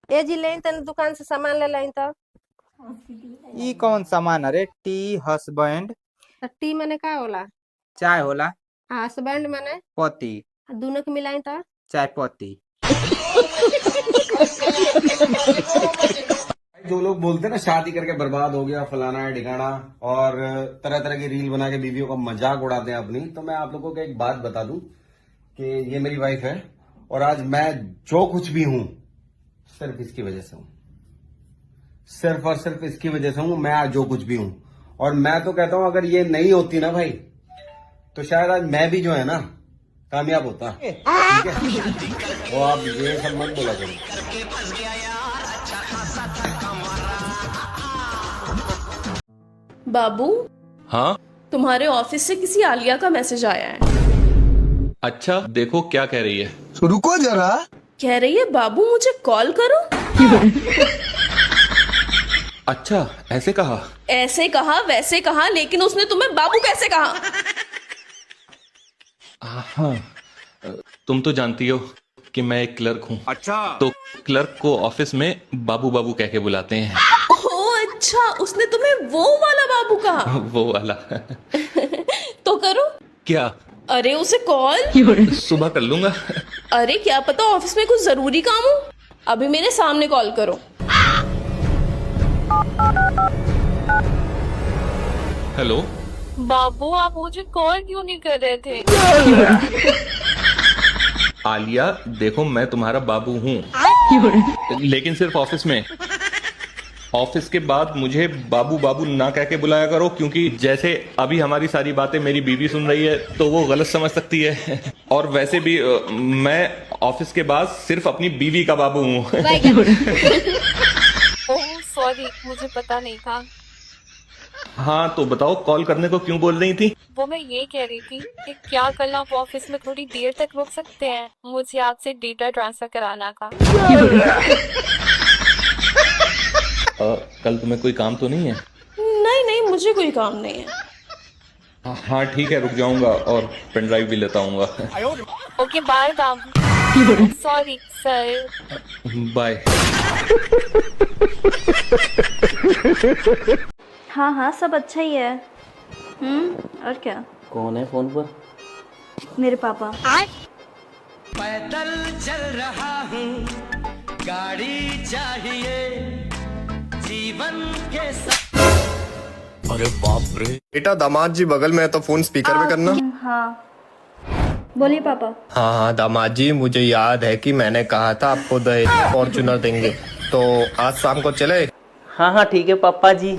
ए जी ले तन दुकान से सामान ले लाई तो। ई कौन सामान अरे? टी हस्बैंड टी मने का होला? चाय होला। हस्बैंड मने पति दोनों के मिलाई तो। चाय पत्ती। जो लोग बोलते हैं ना शादी करके बर्बाद हो गया फलाना है ठिकाना और तरह तरह की रील बना के बीवियों का मजाक उड़ाते हैं अपनी, तो मैं आप लोगों को एक बात बता दूं कि ये मेरी वाइफ है और आज मैं जो कुछ भी हूं सिर्फ इसकी वजह से हूं, सिर्फ और सिर्फ इसकी वजह से हूं। मैं आज जो कुछ भी हूं और मैं तो कहता हूं अगर ये नहीं होती ना भाई तो शायद आज मैं भी जो है ना कामयाब होता। ठीक है, वो आप ये सब मत बोला करो। बाबू, हाँ। तुम्हारे ऑफिस से किसी आलिया का मैसेज आया है। अच्छा, देखो क्या कह रही है। रुको जरा। कह रही है बाबू मुझे कॉल करो। अच्छा, ऐसे कहा? ऐसे कहा वैसे कहा, लेकिन उसने तुम्हें बाबू कैसे कहा? हाँ, तुम तो जानती हो कि मैं एक क्लर्क हूँ। अच्छा, तो क्लर्क को ऑफिस में बाबू बाबू कह के बुलाते हैं। ओह अच्छा, उसने तुम्हें वो वाला बाबू कहा? वो वाला। तो करो। क्या? अरे उसे कॉल। सुबह कर लूंगा। अरे क्या पता ऑफिस में कुछ जरूरी काम हो। अभी मेरे सामने कॉल करो। हेलो बाबू, आप मुझे कॉल क्यों नहीं कर रहे थे? आलिया, देखो मैं तुम्हारा बाबू हूँ, लेकिन सिर्फ ऑफिस में। ऑफिस के बाद मुझे बाबू बाबू ना कह के बुलाया करो, क्योंकि जैसे अभी हमारी सारी बातें मेरी बीवी सुन रही है तो वो गलत समझ सकती है। और वैसे भी मैं ऑफिस के बाद सिर्फ अपनी बीवी का बाबू हूँ। ओह सॉरी, मुझे पता नहीं था। हाँ तो बताओ, कॉल करने को क्यों बोल रही थी? वो मैं ये कह रही थी कि क्या कल आप ऑफिस में थोड़ी देर तक रुक सकते हैं? मुझे आपसे डेटा ट्रांसफर कराना था। कल तुम्हें कोई काम तो नहीं है? नहीं नहीं, मुझे कोई काम नहीं है। हाँ ठीक है, रुक जाऊंगा और पेन ड्राइव भी लेता आऊंगा। ओके बाय बाबू। Sorry sir. बाय। हाँ हाँ, सब अच्छा ही है। और क्या? कौन है फोन पर? मेरे पापा। पैदल चल रहा हूँ, गाड़ी चाहिए जीवन के साथ। अरे बाप रे। बेटा दामाद जी बगल में है तो फोन स्पीकर पे करना। हाँ बोलिए पापा। हाँ हाँ दामाद जी, मुझे याद है कि मैंने कहा था आपको दहेज फॉर्च्यूनर देंगे, तो आज शाम को चले। हाँ हाँ ठीक है पापा जी।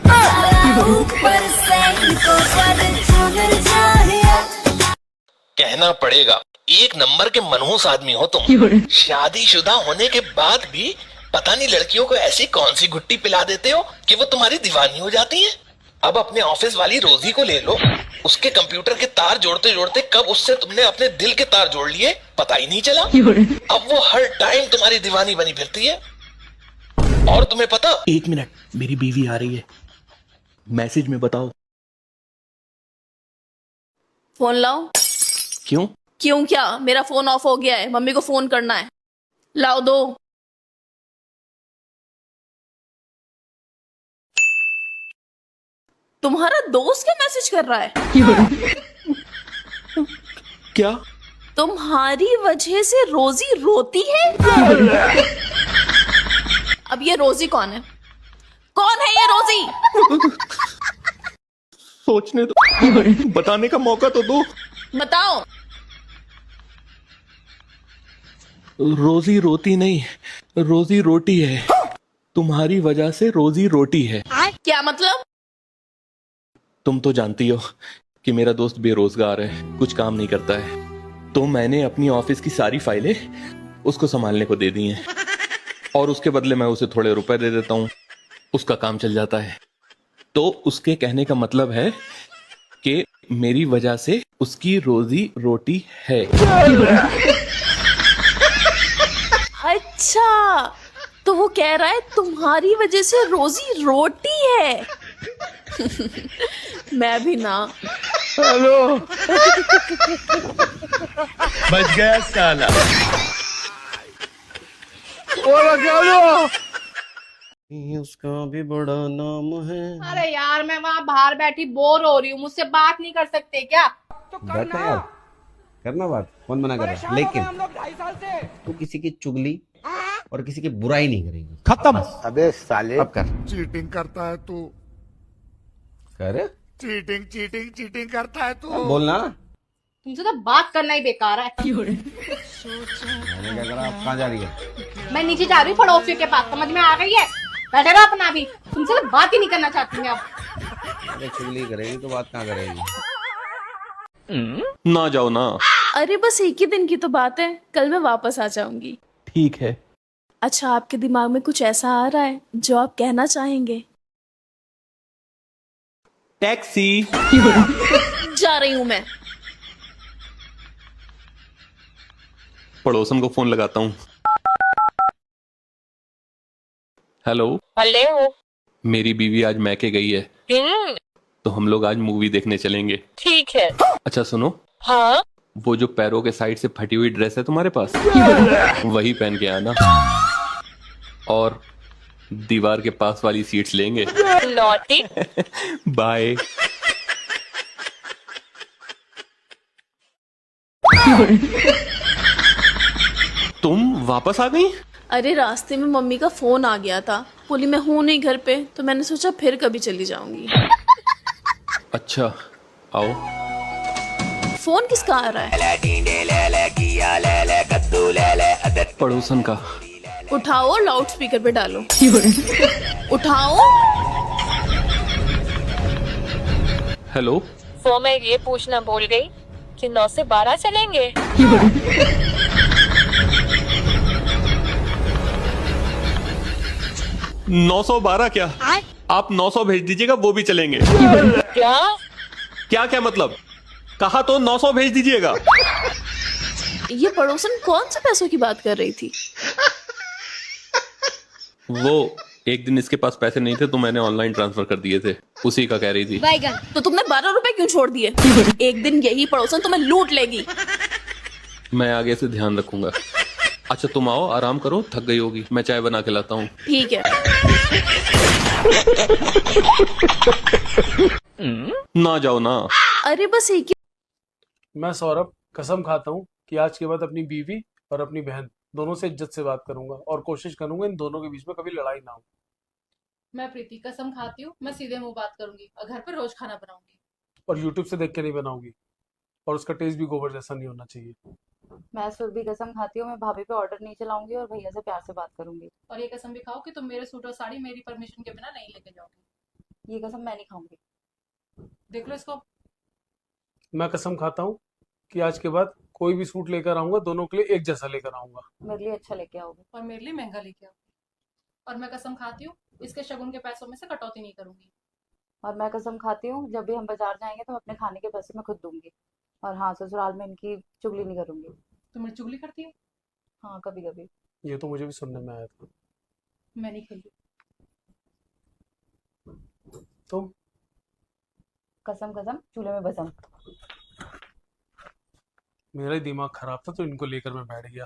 कहना पड़ेगा, एक नंबर के मनहूस आदमी हो तुम। शादीशुदा होने के बाद भी पता नहीं लड़कियों को ऐसी कौन सी गुट्टी पिला देते हो कि वो तुम्हारी दीवानी हो जाती है। अब अपने ऑफिस वाली रोजी को ले लो, उसके कंप्यूटर के तार जोड़ते जोड़ते कब उससे तुमने अपने दिल के तार जोड़ लिए पता ही नहीं चला। अब वो हर टाइम तुम्हारी दीवानी बनी फिरती है। और तुम्हें पता, 1 मिनट, मेरी बीवी आ रही है, मैसेज में बताओ। फोन लाओ। क्यों? क्यों क्या? मेरा फोन ऑफ हो गया है, मम्मी को फोन करना है। लाओ दो। तुम्हारा दोस्त क्या मैसेज कर रहा है? क्या? तुम्हारी वजह से रोजी रोती है? अब ये रोजी कौन है? कौन है ये रोजी? सोचने दो, बताने का मौका तो दो। बताओ। रोजी रोती नहीं, रोजी रोटी है। तुम्हारी वजह से रोजी रोटी है। क्या मतलब? तुम तो जानती हो कि मेरा दोस्त बेरोजगार है, कुछ काम नहीं करता है, तो मैंने अपनी ऑफिस की सारी फाइलें उसको संभालने को दे दी हैं और उसके बदले मैं उसे थोड़े रुपए दे देता हूं, उसका काम चल जाता है। तो उसके कहने का मतलब है कि मेरी वजह से उसकी रोजी रोटी है। अच्छा, तो वो कह रहा है तुम्हारी वजह से रोजी रोटी है। मैं भी ना। हेलो। बच गया साला। उसका भी बड़ा नाम है। अरे यार मैं वहाँ बाहर बैठी बोर हो रही हूँ, मुझसे बात नहीं कर सकते क्या? बैठा यार, करना बात, कौन मना कर रहा है? लेकिन तू किसी की चुगली और किसी की बुराई नहीं करेगी। खत्म। अबे साले, अब कर। चीटिंग करता है तू, कर चीटिंग चीटिंग चीटिंग करता है तू। बोलना। तुमसे तो बात करना ही बेकार है। मैंने क्या करा? आप कहाँ जा रही है? मैं नीचे जा रही हूँ पड़ोसियों के पास, समझ में आ गई है? बैठे रहो अपना भी, तुमसे तो बात ही नहीं करना चाहती मैं अब। अरे चुगली करेगी तो बात कहाँ करेगी? ना जाओ ना। अरे बस एक ही दिन की तो बात है, कल मैं वापस आ जाऊंगी। ठीक है। अच्छा, आपके दिमाग में कुछ ऐसा आ रहा है जो आप कहना चाहेंगे? टैक्सी। जा रही हूँ मैं। पड़ोसन को फोन लगाता हूँ। हेलो। हेलो। मेरी बीवी आज मैके गई है, तो हम लोग आज मूवी देखने चलेंगे। ठीक है। अच्छा सुनो, हाँ। वो जो पैरों के साइड से फटी हुई ड्रेस है तुम्हारे पास, वही पहन के आना। और दीवार के पास वाली सीट्स लेंगे। नॉटी। बाय। तुम वापस आ गई? अरे रास्ते में मम्मी का फोन आ गया था, बोली मैं हूं नहीं घर पे, तो मैंने सोचा फिर कभी चली जाऊंगी। अच्छा आओ। फोन किसका आ रहा है? पड़ोसन का। उठाओ और लाउड स्पीकर पे डालो। उठाओ। हेलो। वो मैं ये पूछना भूल गई कि 9 से 12 चलेंगे। 912 क्या? आप 900 भेज दीजिएगा, वो भी चलेंगे। क्या? क्या क्या मतलब? कहा तो 900 भेज दीजिएगा। ये पड़ोसन कौन से पैसों की बात कर रही थी? वो एक दिन इसके पास पैसे नहीं थे तो मैंने ऑनलाइन ट्रांसफर कर दिए थे, उसी का कह रही थी। तो तुमने 12 रुपए क्यों छोड़ दिए? एक दिन यही पड़ोसन तुम्हें लूट लेगी। मैं आगे से ध्यान रखूंगा। अच्छा तुम आओ, आराम करो, थक गई होगी, मैं चाय बना के लाता हूँ। ठीक है। ना जाओ ना। अरे बस एक ही। मैं सौरभ कसम खाता हूँ कि आज के बाद अपनी बीवी और अपनी बहन दोनों से इज्जत से बात करूंगा और कोशिश करूंगा इन दोनों के बीच में कभी लड़ाई ना हो। मैं प्रीति कसम खाती हूँ, मैं सीधे मुंह बात करूंगी और घर पर रोज खाना बनाऊंगी। और YouTube से देख के नहीं बनाऊंगी, और उसका टेस्ट भी गोबर जैसा नहीं होना चाहिए। मैं सुरभि कसम खाती हूँ, मैं भाभी पे ऑर्डर नहीं चलाऊंगी और भैया से प्यार से बात करूंगी। और ये कसम भी खाओ कि तुम मेरे सूट और साड़ी मेरी परमिशन के बिना नहीं लेके जाओगे। ये कसम मैं नहीं खाऊंगी। देख लो इसको। मैं कसम खाता हूँ कि आज के बाद कोई भी सूट लेकर आऊंगा, दोनों के लिए एक जैसा लेकर आऊंगा। मेरे लिए अच्छा लेके आओगे और मेरे लिए महंगा लेके आओ। और मैं कसम खाती हूँ इसके शगुन के पैसों में से कटौती नहीं करूंगी। और मैं कसम खाती हूँ जब भी हम बाजार जाएंगे तो मैं अपने खाने के पैसे मैं खुद दूंगी। और हाँ, ससुराल में इनकी चुगली नहीं करूंगी। तुम मेरी चुगली करती हो? हाँ, कभी कभी। ये तो मुझे भी सुनने में आया था। मैं नहीं खेलती। तुम? कसम कसम चूल्हे में बसम। मेरा ही दिमाग खराब था तो इनको लेकर मैं बैठ गया।